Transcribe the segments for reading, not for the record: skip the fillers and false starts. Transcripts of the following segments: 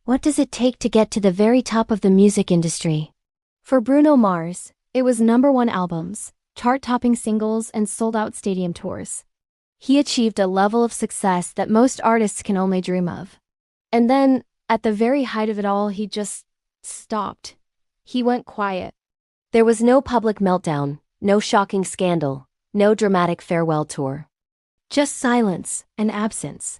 What does it take to get to the very top of the music industry? For Bruno Mars, it was #1 albums, chart-topping singles, and sold-out stadium tours. He achieved a level of success that most artists can only dream of. And then, at the very height of it all, he just stopped. He went quiet. There was no public meltdown, no shocking scandal, no dramatic farewell tour. Just silence and absence.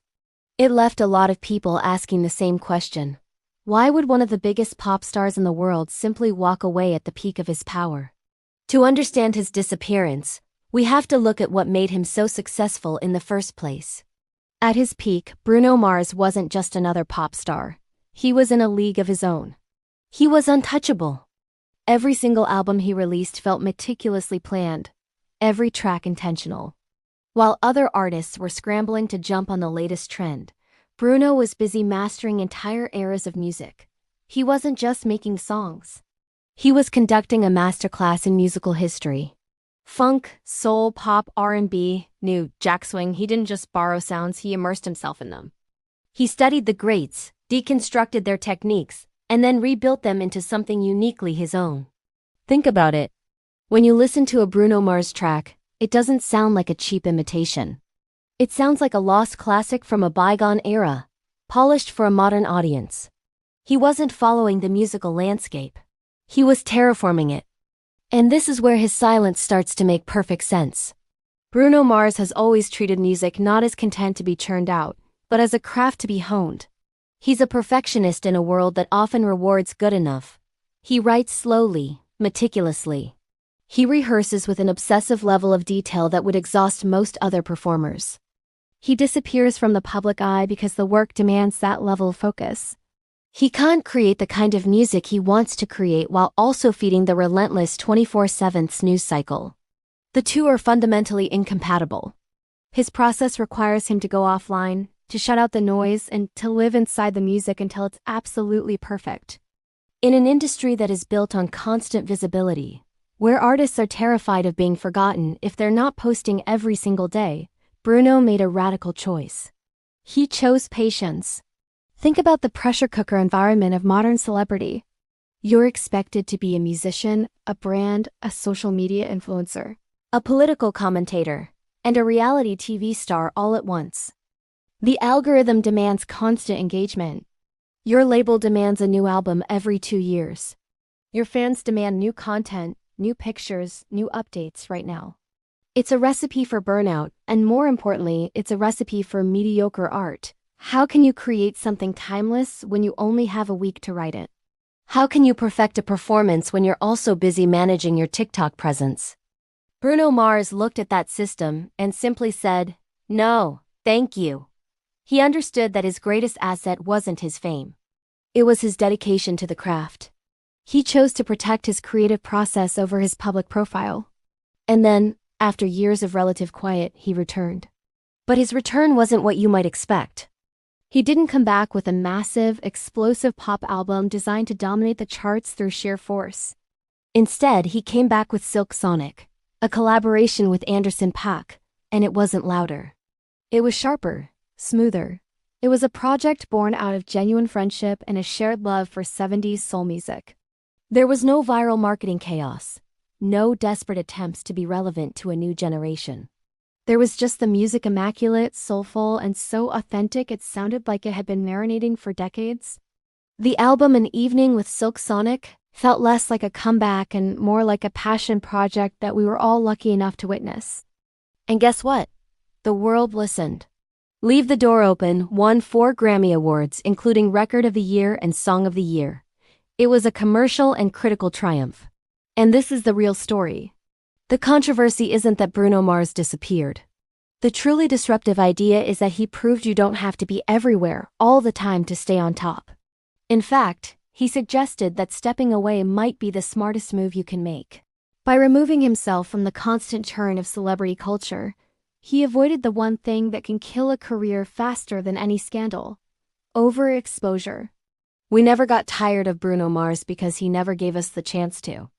It left a lot of people asking the same question. Why would one of the biggest pop stars in the world simply walk away at the peak of his power? To understand his disappearance, we have to look at what made him so successful in the first place. At his peak, Bruno Mars wasn't just another pop star. He was in a league of his own. He was untouchable. Every single album he released felt meticulously planned, every track intentional. While other artists were scrambling to jump on the latest trend, Bruno was busy mastering entire eras of music. He wasn't just making songs. He was conducting a masterclass in musical history. Funk, soul, pop, R&B, new jack swing, he didn't just borrow sounds, he immersed himself in them. He studied the greats, deconstructed their techniques, and then rebuilt them into something uniquely his own. Think about it. When you listen to a Bruno Mars track, it doesn't sound like a cheap imitation. It sounds like a lost classic from a bygone era, polished for a modern audience. He wasn't following the musical landscape. He was terraforming it. And this is where his silence starts to make perfect sense. Bruno Mars has always treated music not as content to be churned out, but as a craft to be honed. He's a perfectionist in a world that often rewards good enough. He writes slowly, meticulously. He rehearses with an obsessive level of detail that would exhaust most other performers. He disappears from the public eye because the work demands that level of focus. He can't create the kind of music he wants to create while also feeding the relentless 24/7 news cycle. The two are fundamentally incompatible. His process requires him to go offline, to shut out the noise, and to live inside the music until it's absolutely perfect. In an industry that is built on constant visibility, where artists are terrified of being forgotten if they're not posting every single day, Bruno made a radical choice. He chose patience. Think about the pressure cooker environment of modern celebrity. You're expected to be a musician, a brand, a social media influencer, a political commentator, and a reality TV star all at once. The algorithm demands constant engagement. Your label demands a new album every 2 years. Your fans demand new content, new pictures, new updates right now. It's a recipe for burnout, and more importantly, it's a recipe for mediocre art. How can you create something timeless when you only have a week to write it? How can you perfect a performance when you're also busy managing your TikTok presence? Bruno Mars looked at that system and simply said, "No, thank you." He understood that his greatest asset wasn't his fame. It was his dedication to the craft. He chose to protect his creative process over his public profile. And then, after years of relative quiet, he returned. But his return wasn't what you might expect. He didn't come back with a massive, explosive pop album designed to dominate the charts through sheer force. Instead, he came back with Silk Sonic, a collaboration with Anderson .Paak, and it wasn't louder. It was sharper, smoother. It was a project born out of genuine friendship and a shared love for 70s soul music. There was no viral marketing chaos, no desperate attempts to be relevant to a new generation. There was just the music, immaculate, soulful, and so authentic it sounded like it had been marinating for decades. The album An Evening with Silk Sonic felt less like a comeback and more like a passion project that we were all lucky enough to witness. And guess what? The world listened. Leave the Door Open won 4 Grammy Awards, including Record of the Year and Song of the Year. It was a commercial and critical triumph. And this is the real story. The controversy isn't that Bruno Mars disappeared. The truly disruptive idea is that he proved you don't have to be everywhere all the time to stay on top. In fact, he suggested that stepping away might be the smartest move you can make. By removing himself from the constant churn of celebrity culture, he avoided the one thing that can kill a career faster than any scandal: overexposure. We never got tired of Bruno Mars because he never gave us the chance to.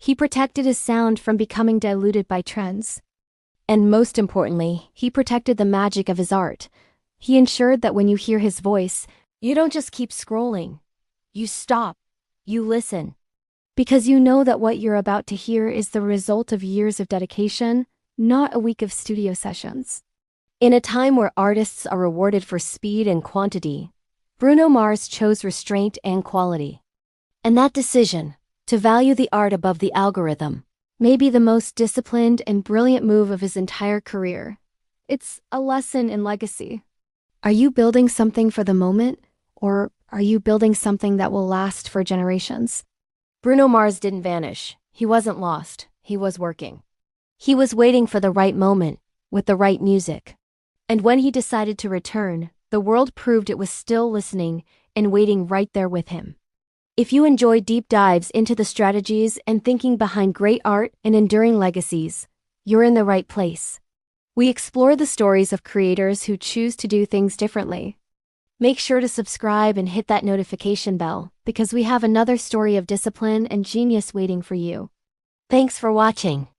He protected his sound from becoming diluted by trends. And most importantly, he protected the magic of his art. He ensured that when you hear his voice, You don't just keep scrolling. You stop. You listen. Because you know that what you're about to hear is the result of years of dedication, not a week of studio sessions. In a time where artists are rewarded for speed and quantity, Bruno Mars chose restraint and quality. And that decision, to value the art above the algorithm, may be the most disciplined and brilliant move of his entire career. It's a lesson in legacy. Are you building something for the moment, or are you building something that will last for generations? Bruno Mars didn't vanish. He wasn't lost. He was working. He was waiting for the right moment, with the right music. And when he decided to return, the world proved it was still listening and waiting right there with him. If you enjoy deep dives into the strategies and thinking behind great art and enduring legacies, you're in the right place. We explore the stories of creators who choose to do things differently. Make sure to subscribe and hit that notification bell, because we have another story of discipline and genius waiting for you. Thanks for watching.